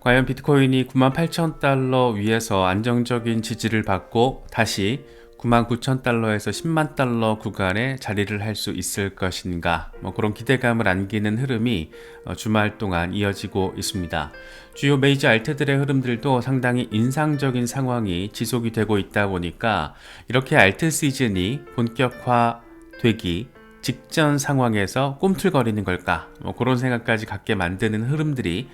과연 비트코인이 98,000달러 위에서 안정적인 지지를 받고 다시 99,000달러에서 10만 달러 구간에 자리를 할 수 있을 것인가, 그런 기대감을 안기는 흐름이 주말 동안 이어지고 있습니다. 주요 메이저 알트들의 흐름들도 상당히 인상적인 상황이 지속이 되고 있다 보니까 이렇게 알트 시즌이 본격화되기 직전 상황에서 꿈틀거리는 걸까, 그런 생각까지 갖게 만드는 흐름들이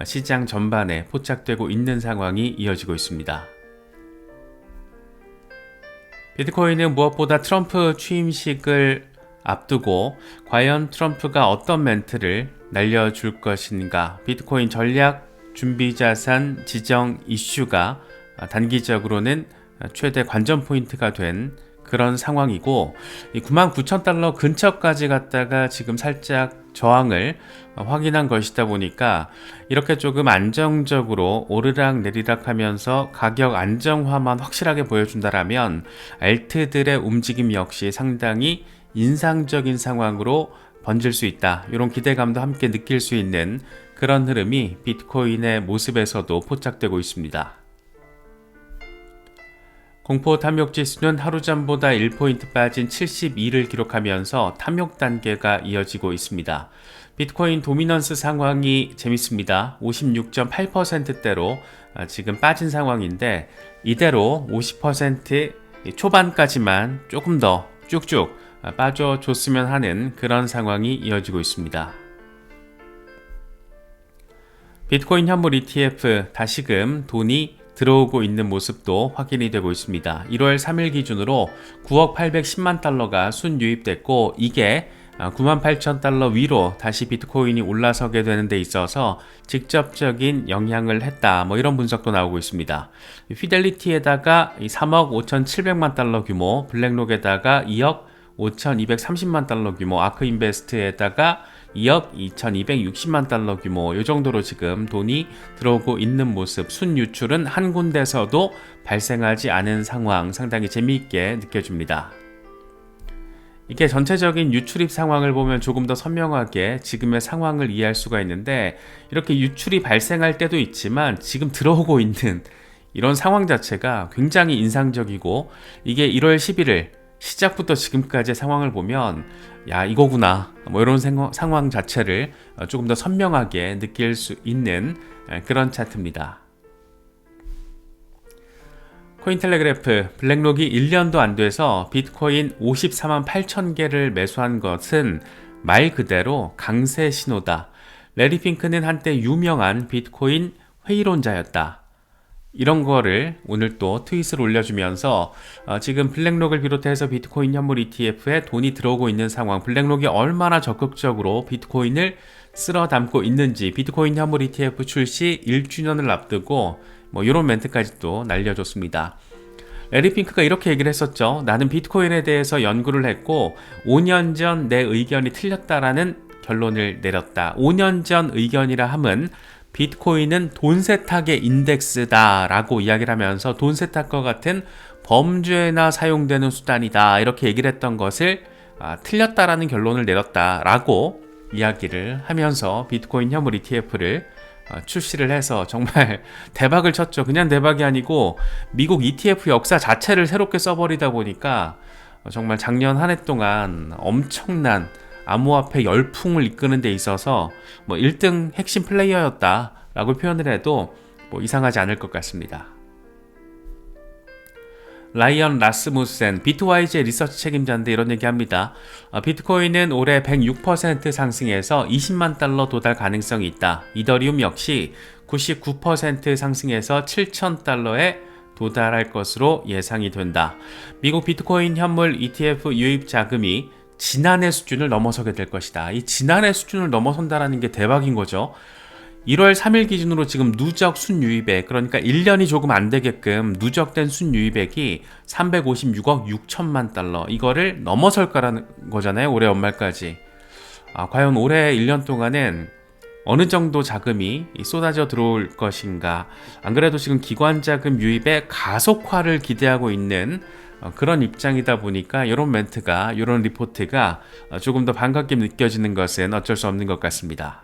시장 전반에 포착되고 있는 상황이 이어지고 있습니다. 비트코인은 무엇보다 트럼프 취임식을 앞두고 과연 트럼프가 어떤 멘트를 날려줄 것인가, 비트코인 전략 준비자산 지정 이슈가 단기적으로는 최대 관전 포인트가 된 그런 상황이고, 이 99,000달러 근처까지 갔다가 지금 살짝 저항을 확인한 것이다 보니까 이렇게 조금 안정적으로 오르락 내리락 하면서 가격 안정화만 확실하게 보여준다라면 알트들의 움직임 역시 상당히 인상적인 상황으로 번질 수 있다, 이런 기대감도 함께 느낄 수 있는 그런 흐름이 비트코인의 모습에서도 포착되고 있습니다. 공포 탐욕 지수는 하루 전보다 1포인트 빠진 72를 기록하면서 탐욕 단계가 이어지고 있습니다. 비트코인 도미넌스 상황이 재밌습니다. 56.8%대로 지금 빠진 상황인데, 이대로 50% 초반까지만 조금 더 쭉쭉 빠져줬으면 하는 그런 상황이 이어지고 있습니다. 비트코인 현물 ETF 다시금 돈이 들어오고 있는 모습도 확인이 되고 있습니다. 1월 3일 기준으로 9억 810만 달러가 순유입됐고, 이게 98,000달러 위로 다시 비트코인이 올라서게 되는 데 있어서 직접적인 영향을 했다, 이런 분석도 나오고 있습니다. 피델리티에다가 3억 5,700만 달러 규모, 블랙록에다가 2억 5,230만 달러 규모, 아크인베스트에다가 2억 2,260만 달러 규모, 이 정도로 지금 돈이 들어오고 있는 모습, 순유출은 한 군데서도 발생하지 않은 상황, 상당히 재미있게 느껴집니다. 이게 전체적인 유출입 상황을 보면 조금 더 선명하게 지금의 상황을 이해할 수가 있는데, 이렇게 유출이 발생할 때도 있지만 지금 들어오고 있는 이런 상황 자체가 굉장히 인상적이고, 이게 1월 11일 시작부터 지금까지의 상황을 보면 야, 이거구나, 이런 상황 자체를 조금 더 선명하게 느낄 수 있는 그런 차트입니다. 코인텔레그래프, 블랙록이 1년도 안 돼서 비트코인 54만 8천 개를 매수한 것은 말 그대로 강세 신호다. 레리 핑크는 한때 유명한 비트코인 회의론자였다, 이런 거를 오늘 또 트윗을 올려주면서 지금 블랙록을 비롯해서 비트코인 현물 ETF에 돈이 들어오고 있는 상황, 블랙록이 얼마나 적극적으로 비트코인을 쓸어 담고 있는지, 비트코인 현물 ETF 출시 1주년을 앞두고 이런 멘트까지 또 날려줬습니다. 레리 핑크가 이렇게 얘기를 했었죠. 나는 비트코인에 대해서 연구를 했고 5년 전 내 의견이 틀렸다라는 결론을 내렸다. 5년 전 의견이라 함은 비트코인은 돈 세탁의 인덱스다 라고 이야기를 하면서 돈 세탁과 같은 범죄나 사용되는 수단이다, 이렇게 얘기를 했던 것을 틀렸다라는 결론을 내렸다 라고 이야기를 하면서 비트코인 현물 ETF를 출시를 해서 정말 대박을 쳤죠. 그냥 대박이 아니고 미국 ETF 역사 자체를 새롭게 써버리다 보니까 정말 작년 한 해 동안 엄청난 암호화폐 열풍을 이끄는 데 있어서 1등 핵심 플레이어였다 라고 표현을 해도 이상하지 않을 것 같습니다. 라이언 라스무센, 비트와이즈의 리서치 책임자인데 이런 얘기합니다. 비트코인은 올해 106% 상승해서 20만 달러 도달 가능성이 있다. 이더리움 역시 99% 상승해서 7,000달러에 도달할 것으로 예상이 된다. 미국 비트코인 현물 ETF 유입 자금이 지난해 수준을 넘어서게 될 것이다. 이 지난해 수준을 넘어선다라는 게 대박인 거죠. 1월 3일 기준으로 지금 누적 순유입액, 그러니까 1년이 조금 안 되게끔 누적된 순유입액이 356억 6천만 달러, 이거를 넘어설 거라는 거잖아요, 올해 연말까지. 과연 올해 1년 동안은 어느 정도 자금이 쏟아져 들어올 것인가. 안 그래도 지금 기관 자금 유입의 가속화를 기대하고 있는 그런 입장이다 보니까 이런 멘트가, 이런 리포트가 조금 더 반갑게 느껴지는 것은 어쩔 수 없는 것 같습니다.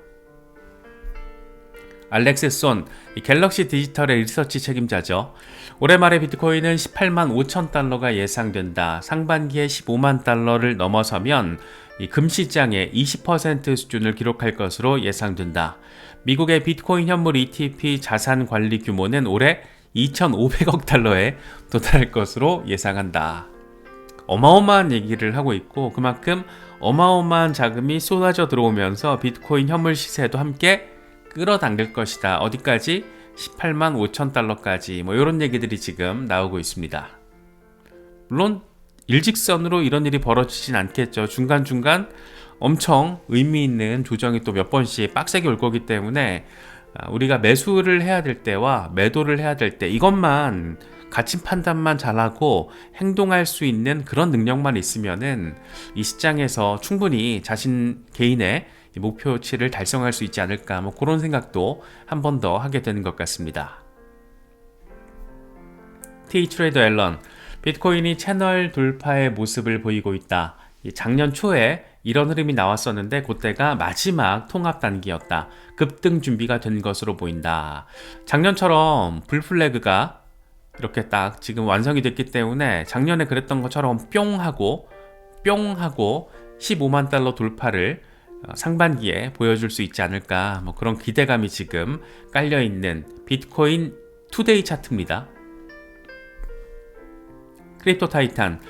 알렉스 손, 이 갤럭시 디지털의 리서치 책임자죠. 올해 말에 비트코인은 18만 5천 달러가 예상된다. 상반기에 15만 달러를 넘어서면 이 금시장의 20% 수준을 기록할 것으로 예상된다. 미국의 비트코인 현물 ETP 자산 관리 규모는 올해 2,500억 달러에 도달할 것으로 예상한다. 어마어마한 얘기를 하고 있고 그만큼 어마어마한 자금이 쏟아져 들어오면서 비트코인 현물 시세도 함께 끌어당길 것이다. 어디까지? 18만 5천 달러까지 뭐 이런 얘기들이 지금 나오고 있습니다. 물론 일직선으로 이런 일이 벌어지진 않겠죠. 중간중간 엄청 의미 있는 조정이 또 몇 번씩 빡세게 올 거기 때문에 우리가 매수를 해야 될 때와 매도를 해야 될 때 이것만 가치 판단만 잘하고 행동할 수 있는 그런 능력만 있으면은 이 시장에서 충분히 자신 개인의 목표치를 달성할 수 있지 않을까 뭐 그런 생각도 한 번 더 하게 되는 것 같습니다. T트레이더 앨런, 비트코인이 채널 돌파의 모습을 보이고 있다. 작년 초에 이런 흐름이 나왔었는데 그때가 마지막 통합 단계였다. 급등 준비가 된 것으로 보인다. 작년처럼 불플래그가 이렇게 딱 지금 완성이 됐기 때문에 작년에 그랬던 것처럼 뿅 하고 15만 달러 돌파를 상반기에 보여줄 수 있지 않을까 뭐 그런 기대감이 지금 깔려있는 비트코인 투데이 차트입니다. 크립토 타이탄,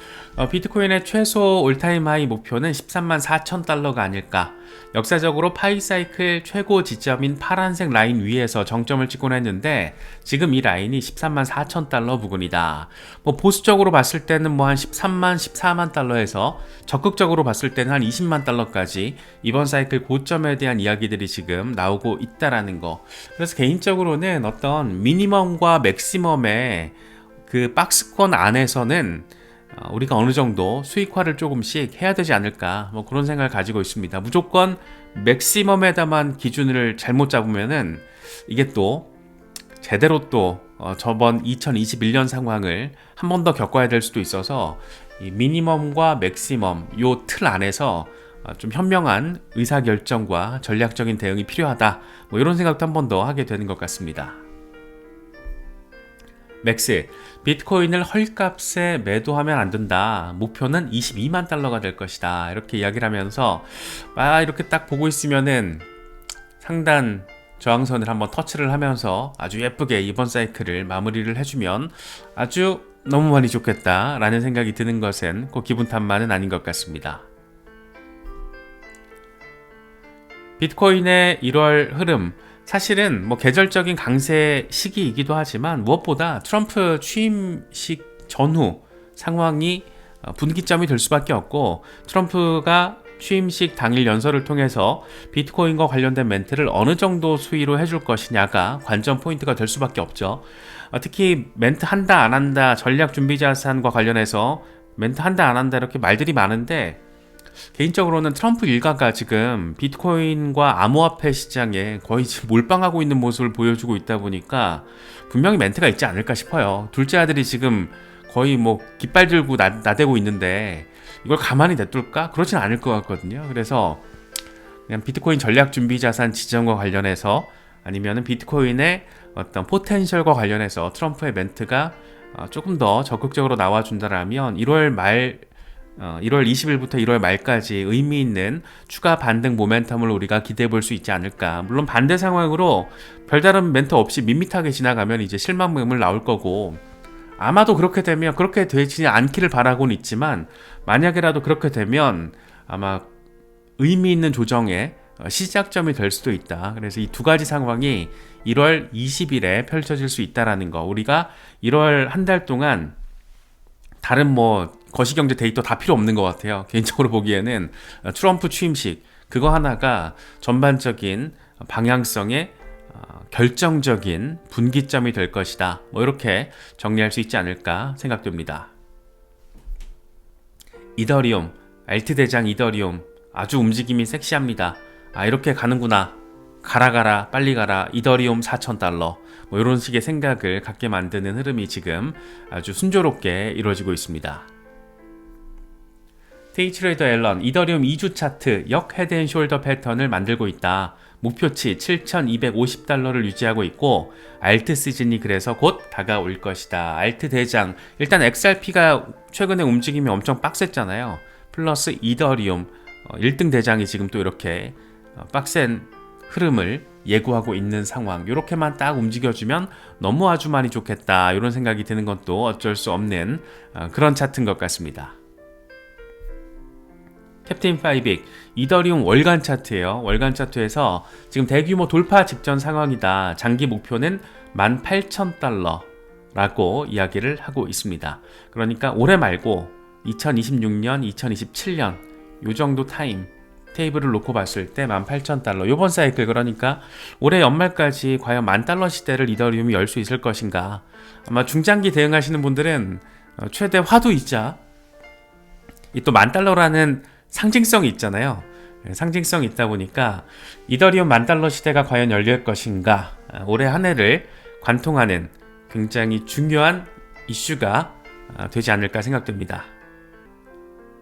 비트코인의 최소 올타임 하이 목표는 13만 4천 달러가 아닐까. 역사적으로 파이사이클 최고 지점인 파란색 라인 위에서 정점을 찍곤 했는데 지금 이 라인이 13만 4천 달러 부근이다. 뭐 보수적으로 봤을 때는 뭐 한 13만 14만 달러에서 적극적으로 봤을 때는 한 20만 달러까지 이번 사이클 고점에 대한 이야기들이 지금 나오고 있다라는 거. 그래서 개인적으로는 어떤 미니멈과 맥시멈의 그 박스권 안에서는 우리가 어느 정도 수익화를 조금씩 해야 되지 않을까 뭐 그런 생각을 가지고 있습니다. 무조건 맥시멈에다만 기준을 잘못 잡으면은 이게 또 제대로 또 저번 2021년 상황을 한 번 더 겪어야 될 수도 있어서 이 미니멈과 맥시멈 요 틀 안에서 좀 현명한 의사결정과 전략적인 대응이 필요하다 뭐 이런 생각도 한 번 더 하게 되는 것 같습니다. 맥스, 비트코인을 헐값에 매도하면 안 된다. 목표는 22만 달러가 될 것이다. 이렇게 이야기를 하면서 이렇게 딱 보고 있으면은 상단 저항선을 한번 터치를 하면서 아주 예쁘게 이번 사이클을 마무리를 해주면 아주 너무 많이 좋겠다 라는 생각이 드는 것은 꼭 기분 탓만은 아닌 것 같습니다. 비트코인의 1월 흐름, 사실은 뭐 계절적인 강세 시기이기도 하지만 무엇보다 트럼프 취임식 전후 상황이 분기점이 될 수밖에 없고 트럼프가 취임식 당일 연설을 통해서 비트코인과 관련된 멘트를 어느 정도 수위로 해줄 것이냐가 관전 포인트가 될 수밖에 없죠. 특히 멘트 한다 안 한다 전략 준비 자산과 관련해서 멘트 한다 안 한다 이렇게 말들이 많은데 개인적으로는 트럼프 일가가 지금 비트코인과 암호화폐 시장에 거의 지금 몰빵하고 있는 모습을 보여주고 있다 보니까 분명히 멘트가 있지 않을까 싶어요. 둘째 아들이 지금 거의 뭐 깃발 들고 나대고 있는데 이걸 가만히 냅둘까? 그렇진 않을 것 같거든요. 그래서 그냥 비트코인 전략 준비 자산 지정과 관련해서 아니면은 비트코인의 어떤 포텐셜과 관련해서 트럼프의 멘트가 조금 더 적극적으로 나와준다라면 1월 20일부터 1월 말까지 의미 있는 추가 반등 모멘텀을 우리가 기대해 볼 수 있지 않을까. 물론 반대 상황으로 별다른 멘트 없이 밋밋하게 지나가면 이제 실망 매물 나올 거고 아마도 그렇게 되면 그렇게 되지 않기를 바라고는 있지만 만약에라도 그렇게 되면 아마 의미 있는 조정의 시작점이 될 수도 있다. 그래서 이 두 가지 상황이 1월 20일에 펼쳐질 수 있다라는 거. 우리가 1월 한 달 동안 다른 뭐 거시경제 데이터 다 필요 없는 것 같아요. 개인적으로 보기에는 트럼프 취임식 그거 하나가 전반적인 방향성의 결정적인 분기점이 될 것이다. 뭐 이렇게 정리할 수 있지 않을까 생각됩니다. 이더리움, 알트 대장 이더리움 아주 움직임이 섹시합니다. 이렇게 가는구나. 가라 빨리 가라. 이더리움 4,000달러 뭐 이런 식의 생각을 갖게 만드는 흐름이 지금 아주 순조롭게 이루어지고 있습니다. 데이트레이더 앨런, 이더리움 2주 차트 역 헤드앤숄더 패턴을 만들고 있다. 목표치 7,250달러를 유지하고 있고 알트 시즌이 그래서 곧 다가올 것이다. 알트 대장, 일단 XRP가 최근에 움직임이 엄청 빡셌잖아요. 플러스 이더리움 1등 대장이 지금 또 이렇게 빡센 흐름을 예고하고 있는 상황. 이렇게만 딱 움직여주면 너무 아주 많이 좋겠다, 이런 생각이 드는 것도 어쩔 수 없는 그런 차트인 것 같습니다. 캡틴 파이빅 이더리움 월간 차트예요. 월간 차트에서 지금 대규모 돌파 직전 상황이다. 장기 목표는 18,000달러라고 이야기를 하고 있습니다. 그러니까 올해 말고 2026년, 2027년 요 정도 타임 테이블을 놓고 봤을 때 18,000달러, 요번 사이클, 그러니까 올해 연말까지 과연 10,000달러 시대를 이더리움이 열 수 있을 것인가. 아마 중장기 대응하시는 분들은 최대 화두이자 이 또 10,000달러라는 상징성이 있잖아요. 상징성이 있다 보니까 이더리움 10,000달러 시대가 과연 열릴 것인가, 올해 한 해를 관통하는 굉장히 중요한 이슈가 되지 않을까 생각됩니다.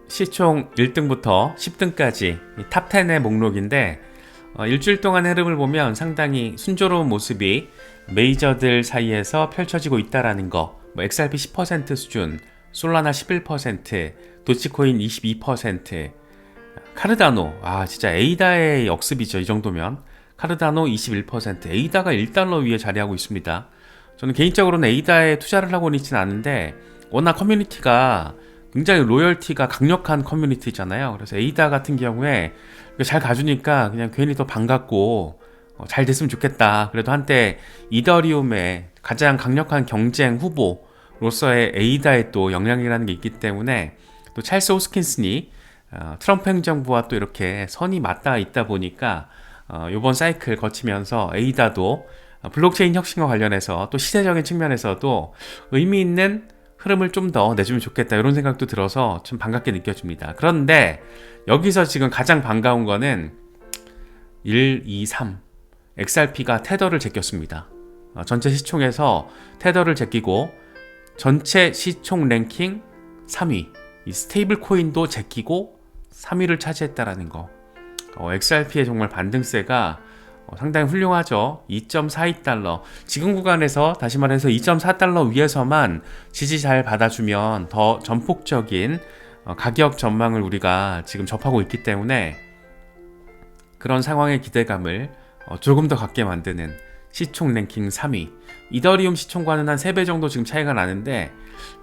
시총 1등부터 10등까지 탑10의 목록인데 일주일 동안의 흐름을 보면 상당히 순조로운 모습이 메이저들 사이에서 펼쳐지고 있다라는 거. XRP 10% 수준, 솔라나 11%, 도치코인 22%, 카르다노, 진짜 에이다의 역습이죠. 이 정도면 카르다노 21%, 에이다가 1달러 위에 자리하고 있습니다. 저는 개인적으로는 에이다에 투자를 하고는 있지는 않은데 워낙 커뮤니티가 굉장히 로열티가 강력한 커뮤니티잖아요. 그래서 에이다 같은 경우에 잘 가주니까 그냥 괜히 더 반갑고 잘 됐으면 좋겠다. 그래도 한때 이더리움의 가장 강력한 경쟁 후보로서의 에이다에 또 영향이라는 게 있기 때문에, 또 찰스 호스킨슨이 트럼프 행정부와 또 이렇게 선이 맞닿아 있다 보니까 이번 사이클 거치면서 에이다도 블록체인 혁신과 관련해서 또 시대적인 측면에서도 의미 있는 흐름을 좀 더 내주면 좋겠다, 이런 생각도 들어서 좀 반갑게 느껴집니다. 그런데 여기서 지금 가장 반가운 거는 1, 2, 3 XRP가 테더를 제꼈습니다. 전체 시총에서 테더를 제끼고 전체 시총 랭킹 3위, 이 스테이블 코인도 제끼고 3위를 차지했다라는 거. XRP의 정말 반등세가 상당히 훌륭하죠. 2.42달러. 지금 구간에서 다시 말해서 2.4달러 위에서만 지지 잘 받아주면 더 전폭적인 가격 전망을 우리가 지금 접하고 있기 때문에 그런 상황의 기대감을 조금 더 갖게 만드는 시총 랭킹 3위. 이더리움 시총과는 한 3배 정도 지금 차이가 나는데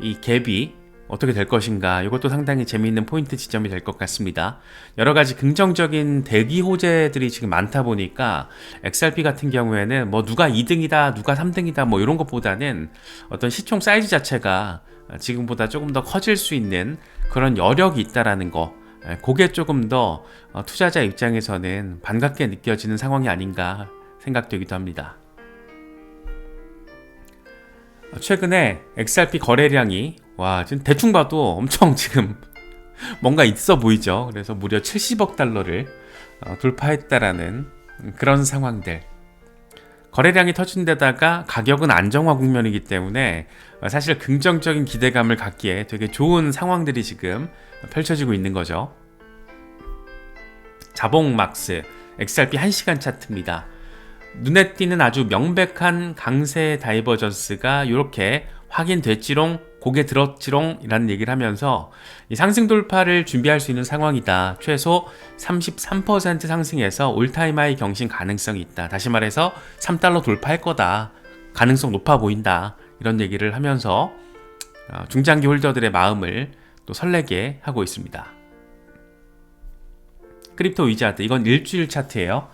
이 갭이 어떻게 될 것인가, 이것도 상당히 재미있는 포인트 지점이 될 것 같습니다. 여러 가지 긍정적인 대기 호재들이 지금 많다 보니까 XRP 같은 경우에는 뭐 누가 2등이다, 누가 3등이다 뭐 이런 것보다는 어떤 시총 사이즈 자체가 지금보다 조금 더 커질 수 있는 그런 여력이 있다라는 거, 그게 조금 더 투자자 입장에서는 반갑게 느껴지는 상황이 아닌가 생각되기도 합니다. 최근에 XRP 거래량이 지금 대충 봐도 엄청 지금 뭔가 있어 보이죠. 그래서 무려 70억 달러를 돌파했다라는 그런 상황들. 거래량이 터진 데다가 가격은 안정화 국면이기 때문에 사실 긍정적인 기대감을 갖기에 되게 좋은 상황들이 지금 펼쳐지고 있는 거죠. 자봉막스 XRP 1시간 차트입니다. 눈에 띄는 아주 명백한 강세 다이버전스가 이렇게 확인됐지롱, 고개 들었지롱 이라는 얘기를 하면서 이 상승 돌파를 준비할 수 있는 상황이다. 최소 33% 상승해서 올타임 하이 경신 가능성이 있다. 다시 말해서 3달러 돌파할 거다. 가능성 높아 보인다. 이런 얘기를 하면서 중장기 홀더들의 마음을 또 설레게 하고 있습니다. 크립토 위자드, 이건 일주일 차트예요.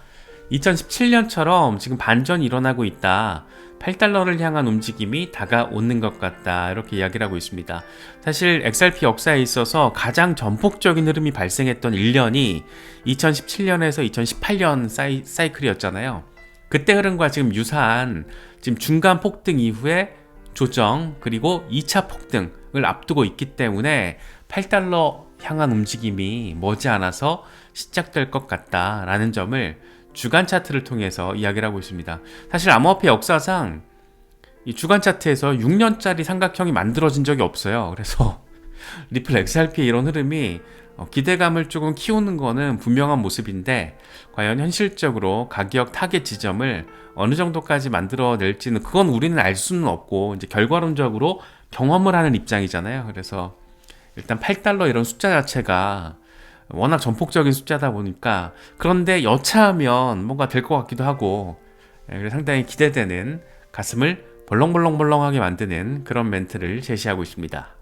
2017년처럼 지금 반전이 일어나고 있다. 8달러를 향한 움직임이 다가오는 것 같다. 이렇게 이야기를 하고 있습니다. 사실 XRP 역사에 있어서 가장 전폭적인 흐름이 발생했던 1년이 2017년에서 2018년 사이클이었잖아요. 그때 흐름과 지금 유사한 지금 중간 폭등 이후에 조정, 그리고 2차 폭등을 앞두고 있기 때문에 8달러 향한 움직임이 머지않아서 시작될 것 같다라는 점을 주간 차트를 통해서 이야기를 하고 있습니다. 사실 암호화폐 역사상 이 주간 차트에서 6년짜리 삼각형이 만들어진 적이 없어요. 그래서 리플 XRP의 이런 흐름이 기대감을 조금 키우는 거는 분명한 모습인데 과연 현실적으로 가격 타겟 지점을 어느 정도까지 만들어낼지는 그건 우리는 알 수는 없고 이제 결과론적으로 경험을 하는 입장이잖아요. 그래서 일단 8달러 이런 숫자 자체가 워낙 전폭적인 숫자다 보니까 그런데 여차하면 뭔가 될 것 같기도 하고 그래서 상당히 기대되는 가슴을 벌렁벌렁벌렁하게 만드는 그런 멘트를 제시하고 있습니다.